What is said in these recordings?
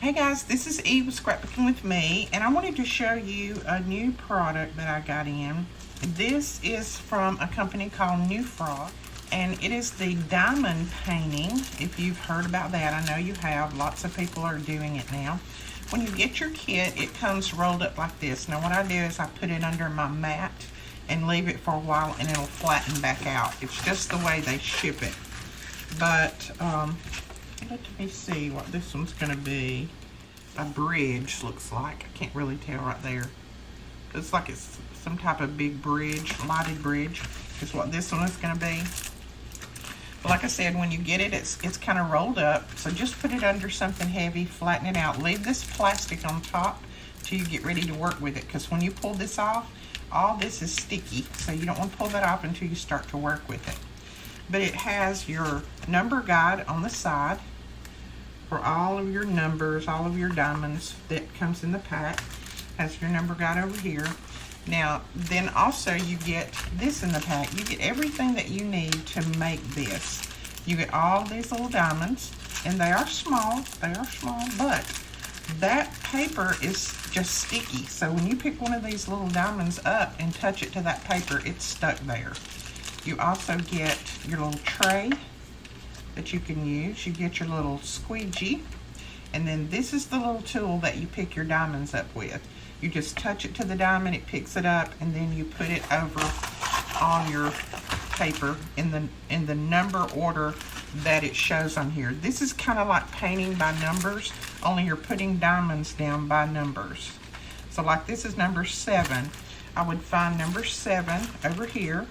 Hey guys, this is Eve with Scrapbooking with Me, and I wanted to show you a new product that I got in. This is from a company called New Frog, and it is the diamond painting. If you've heard about that, I know you have. Lots of people are doing it now. When you get your kit, it comes rolled up like this. Now what I do is I put it under my mat and leave it for a while, and it'll flatten back out. It's just the way they ship it. But let me see what this one's going to be. A bridge looks like. I can't really tell right there. Looks like it's some type of big bridge, lighted bridge is what this one is going to be. But like I said, when you get it, it's kind of rolled up. So just put it under something heavy, flatten it out. Leave this plastic on top till you get ready to work with it, because when you pull this off, all this is sticky. So you don't want to pull that off until you start to work with it. But it has your number guide on the side for all of your numbers, all of your diamonds that comes in the pack. Has your number guide over here. Now, then also you get this in the pack. You get everything that you need to make this. You get all these little diamonds, and they are small, but that paper is just sticky. So when you pick one of these little diamonds up and touch it to that paper, it's stuck there. You also get your little tray that you can use. You get your little squeegee, and then this is the little tool that you pick your diamonds up with. You just touch it to the diamond, it picks it up, and then you put it over on your paper in the number order that it shows on here. This is kind of like painting by numbers, only you're putting diamonds down by numbers. So like this is number 7. I would find number 7 over here,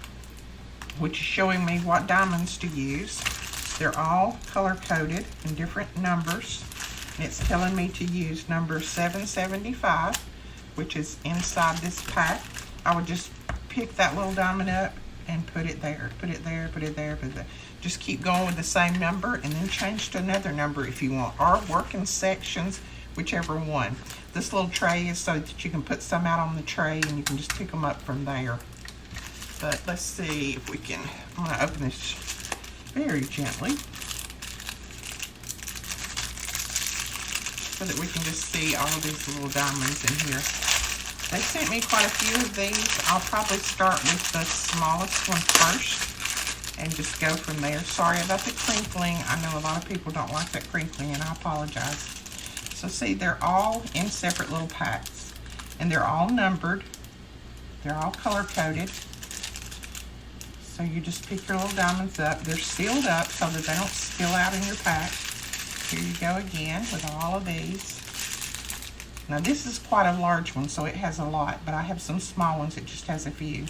which is showing me what diamonds to use. They're all color-coded in different numbers. And it's telling me to use number 775, which is inside this pack. I would just pick that little diamond up and put it there, put it there, put it there, put it there. Just keep going with the same number and then change to another number if you want, or work in sections, whichever one. This little tray is so that you can put some out on the tray and you can just pick them up from there. But let's see if we can, I'm gonna open this very gently so that we can just see all of these little diamonds in here. They sent me quite a few of these. I'll probably start with the smallest one first and just go from there. Sorry about the crinkling. I know a lot of people don't like that crinkling, and I apologize. So see, they're all in separate little packs, and they're all numbered. They're all color-coded. So you just pick your little diamonds up. They're sealed up so that they don't spill out in your pack. Here you go again with all of these. Now this is quite a large one, so it has a lot, but I have some small ones that just has a few.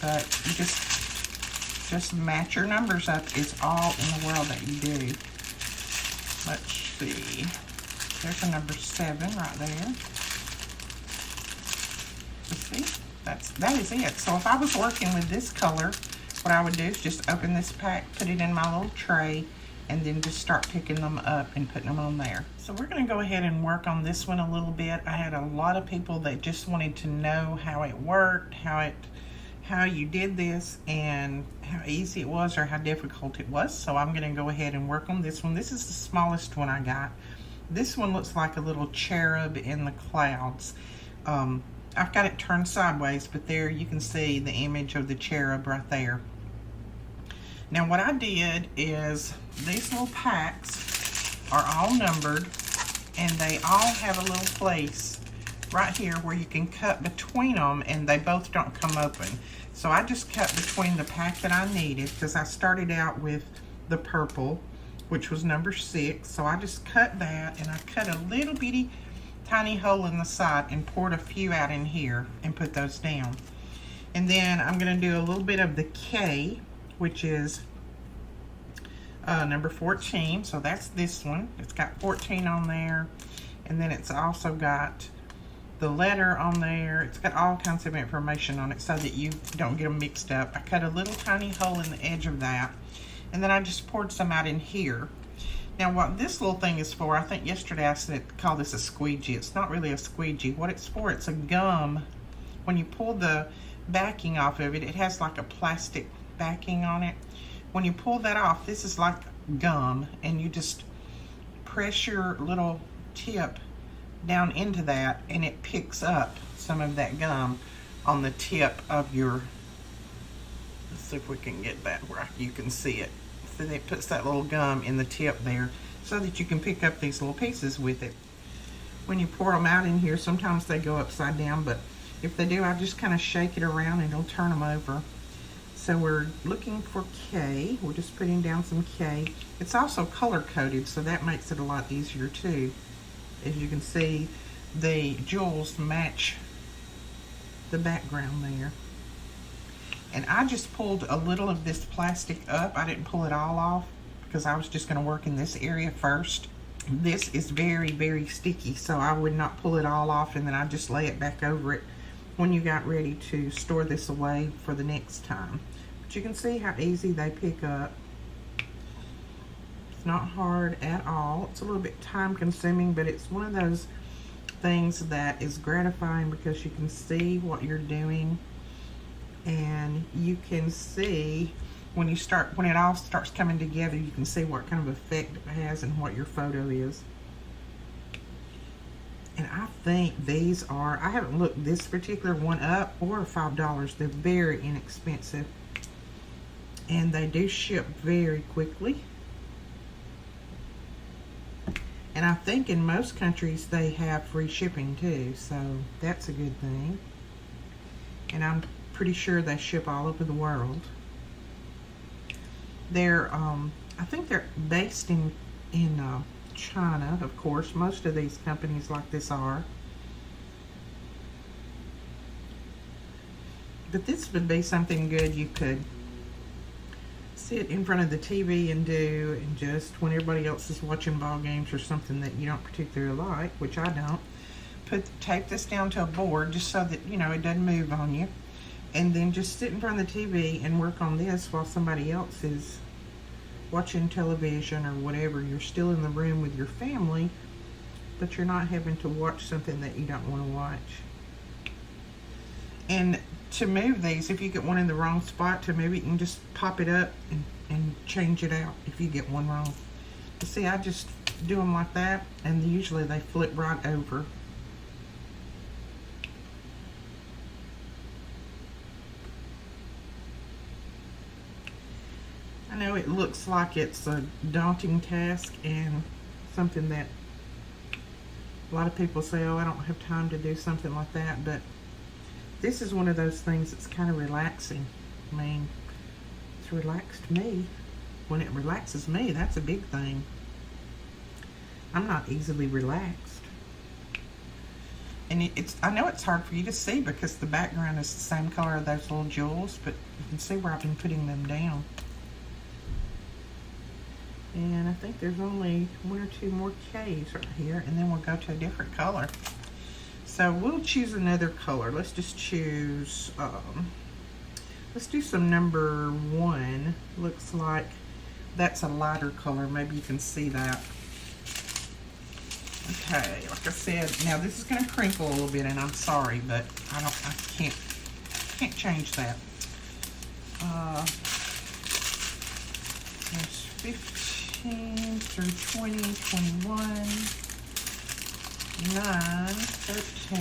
But you just match your numbers up is all in the world that you do. Let's see. There's a number 7 right there. Let's see. That is it. So if I was working with this color, what I would do is just open this pack, put it in my little tray, and then just start picking them up and putting them on there. So we're going to go ahead and work on this one a little bit. I had a lot of people that just wanted to know how it worked, how you did this, and how easy it was or how difficult it was. So I'm going to go ahead and work on this one. This is the smallest one I got. This one looks like a little cherub in the clouds. I've got it turned sideways, but there you can see the image of the cherub right there. Now what I did is these little packs are all numbered, and they all have a little place right here where you can cut between them, and they both don't come open. So I just cut between the pack that I needed, because I started out with the purple, which was number 6. So I just cut that, and I cut a little bitty tiny hole in the side and poured a few out in here and put those down. And then I'm going to do a little bit of the K, which is number 14. So that's this one. It's got 14 on there, and then it's also got the letter on there. It's got all kinds of information on it so that you don't get them mixed up. I cut a little tiny hole in the edge of that, and then I just poured some out in here. Now what this little thing is for, I think yesterday I said call this a squeegee. It's not really a squeegee. What it's for, it's a gum. When you pull the backing off of it, it has like a plastic backing on it. When you pull that off, this is like gum, and you just press your little tip down into that, and it picks up some of that gum on the tip of your, let's see if we can get that where you can see it. So it puts that little gum in the tip there so that you can pick up these little pieces with it. When you pour them out in here, sometimes they go upside down, but if they do, I just kind of shake it around and it'll turn them over. So we're looking for K. We're just putting down some K. It's also color coded, so that makes it a lot easier too. As you can see, the jewels match the background there. And I just pulled a little of this plastic up. I didn't pull it all off because I was just going to work in this area first. This is very, very sticky, so I would not pull it all off, and then I just lay it back over it when you got ready to store this away for the next time. But you can see how easy they pick up. It's not hard at all. It's a little bit time consuming, but it's one of those things that is gratifying because you can see what you're doing, and you can see when it all starts coming together, you can see what kind of effect it has and what your photo is. And I think these are, I haven't looked this particular one up, or $5. They're very inexpensive, and they do ship very quickly. And I think in most countries they have free shipping too, so that's a good thing. And I'm pretty sure they ship all over the world. They're, I think they're based in China, of course. Most of these companies like this are. But this would be something good you could sit in front of the TV and do, and just when everybody else is watching ball games or something that you don't particularly like, which I don't, tape this down to a board just so that, you know, it doesn't move on you. And then just sit in front of the TV and work on this while somebody else is watching television or whatever. You're still in the room with your family, but you're not having to watch something that you don't want to watch. And to move these, if you get one in the wrong spot to move it, you can just pop it up and change it out if you get one wrong. You see, I just do them like that, and usually they flip right over. I know it looks like it's a daunting task and something that a lot of people say, oh, I don't have time to do something like that, but this is one of those things that's kind of relaxing. I mean, it's relaxed me. When it relaxes me, that's a big thing. I'm not easily relaxed. And I know it's hard for you to see because the background is the same color of those little jewels, but you can see where I've been putting them down. And I think there's only one or two more K's right here, and then we'll go to a different color. So we'll choose another color. Let's just choose, let's do some number 1. Looks like that's a lighter color. Maybe you can see that. Okay, like I said, now this is going to crinkle a little bit, and I'm sorry, but I can't change that. There's 15 through 20, 21, 9, 13.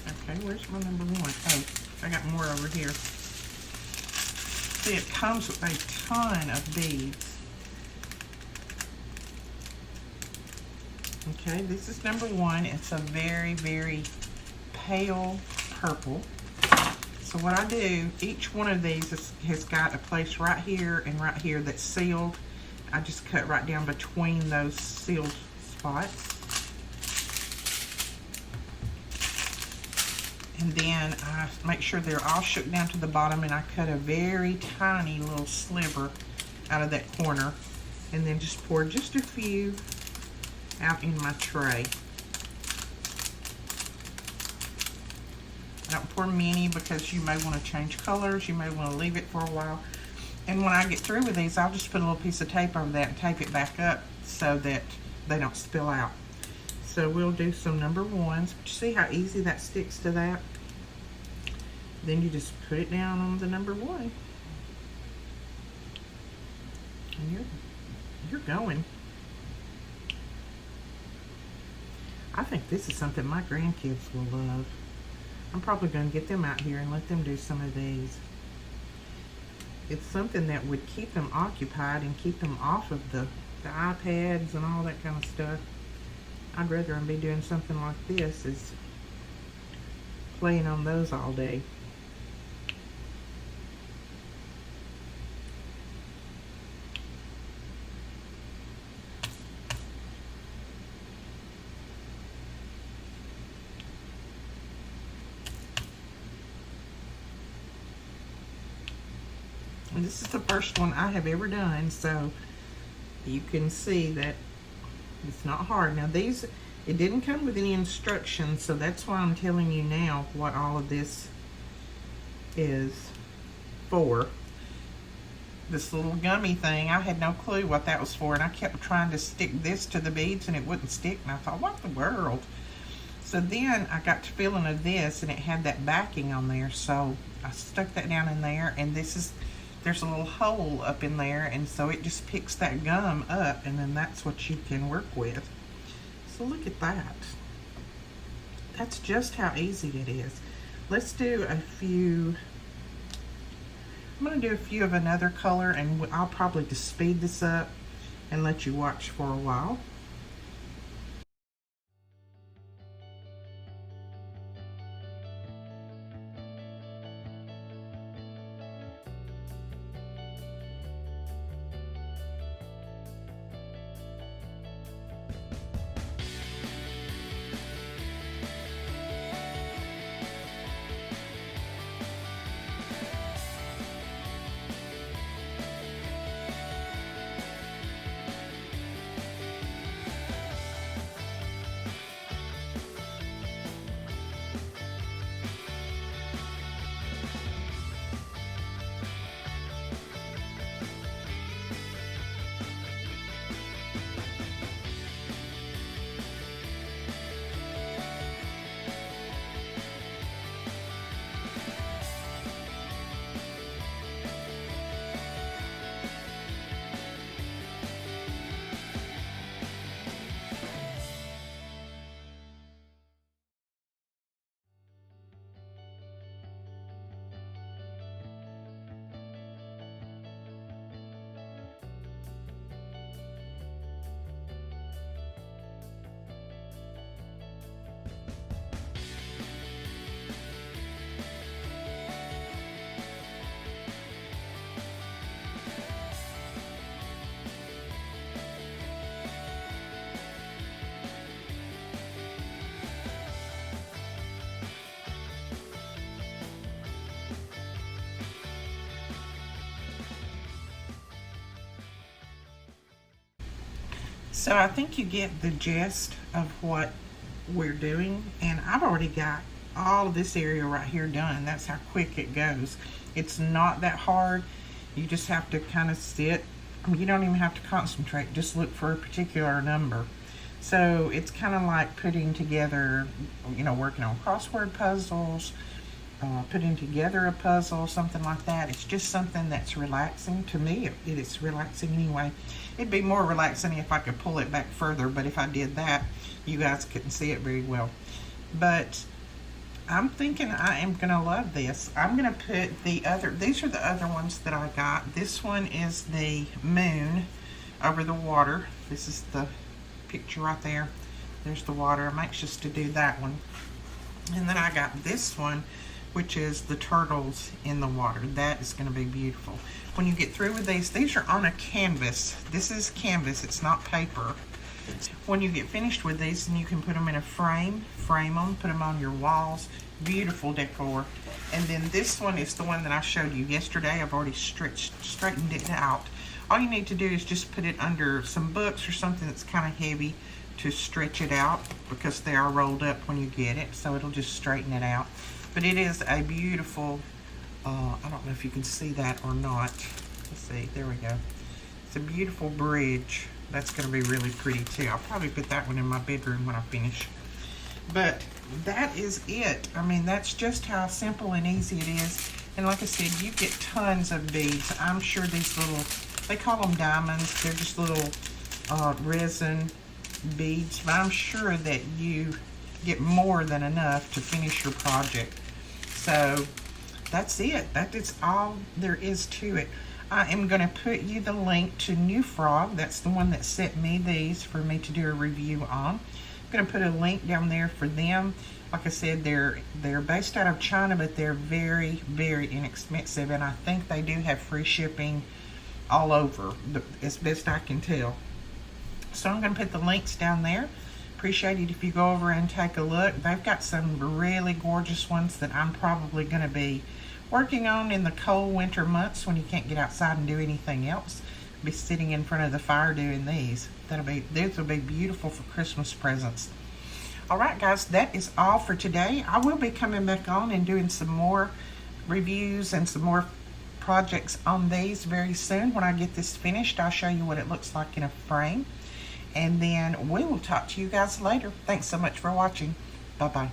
Okay, where's my number 1? Oh, I got more over here. See, it comes with a ton of beads. Okay, this is number 1. It's a very, very pale purple. So what I do, each one of these has got a place right here and right here that's sealed. I just cut right down between those sealed spots. And then I make sure they're all shook down to the bottom, and I cut a very tiny little sliver out of that corner, and then just pour just a few out in my tray. I don't pour many because you may want to change colors, you may want to leave it for a while. And when I get through with these, I'll just put a little piece of tape over that and tape it back up so that they don't spill out. So we'll do some number 1s. But you see how easy that sticks to that? Then you just put it down on the number 1. And you're going. I think this is something my grandkids will love. I'm probably going to get them out here and let them do some of these. It's something that would keep them occupied and keep them off of the iPads and all that kind of stuff. I'd rather them be doing something like this is playing on those all day. And this is the first one I have ever done, so you can see that it's not hard. Now these, it didn't come with any instructions, so that's why I'm telling you now what all of this is for. This little gummy thing, I had no clue what that was for, and I kept trying to stick this to the beads and it wouldn't stick, and I thought, what the world? So then I got to feeling of this, and it had that backing on there, so I stuck that down in there, and there's a little hole up in there, and so it just picks that gum up, and then that's what you can work with. So look at that. That's just how easy it is. Let's do a few. I'm going to do a few of another color, and I'll probably just speed this up and let you watch for a while. So I think you get the gist of what we're doing, and I've already got all of this area right here done. That's how quick it goes. It's not that hard. You just have to kind of sit. I mean, you don't even have to concentrate, just look for a particular number. So it's kind of like putting together, you know, working on crossword puzzles, putting together a puzzle, something like that. It's just something that's relaxing. To me, it is relaxing anyway. It'd be more relaxing if I could pull it back further, but if I did that, you guys couldn't see it very well. But I'm thinking I am gonna love this. I'm gonna put these are the other ones that I got. This one is the moon over the water. This is the picture right there. There's the water. I'm anxious to do that one. And then I got this one, which is the turtles in the water. That is going to be beautiful. When you get through with these are on a canvas. This is canvas, it's not paper. When you get finished with these, then you can put them in a frame them, put them on your walls. Beautiful decor. And then this one is the one that I showed you yesterday. I've already straightened it out. All you need to do is just put it under some books or something that's kind of heavy to stretch it out, because they are rolled up when you get it, so it'll just straighten it out. But it is a beautiful, I don't know if you can see that or not. Let's see, there we go. It's a beautiful bridge. That's going to be really pretty too. I'll probably put that one in my bedroom when I finish. But that is it. I mean, that's just how simple and easy it is. And like I said, you get tons of beads. I'm sure these little, they call them diamonds. They're just little resin beads, but I'm sure that you get more than enough to finish your project. So that's it. That is all there is to it. I am going to put you the link to New Frog. That's the one that sent me these for me to do a review on. I'm going to put a link down there for them. Like I said, they're based out of China, but they're very, very inexpensive, and I think they do have free shipping all over, as best I can tell. So I'm going to put the links down there. Appreciate it if you go over and take a look. They've got some really gorgeous ones that I'm probably going to be working on in the cold winter months when you can't get outside and do anything else. Be sitting in front of the fire doing these. These will be beautiful for Christmas presents. All right, guys, that is all for today. I will be coming back on and doing some more reviews and some more projects on these very soon. When I get this finished, I'll show you what it looks like in a frame. And then we will talk to you guys later. Thanks so much for watching. Bye-bye.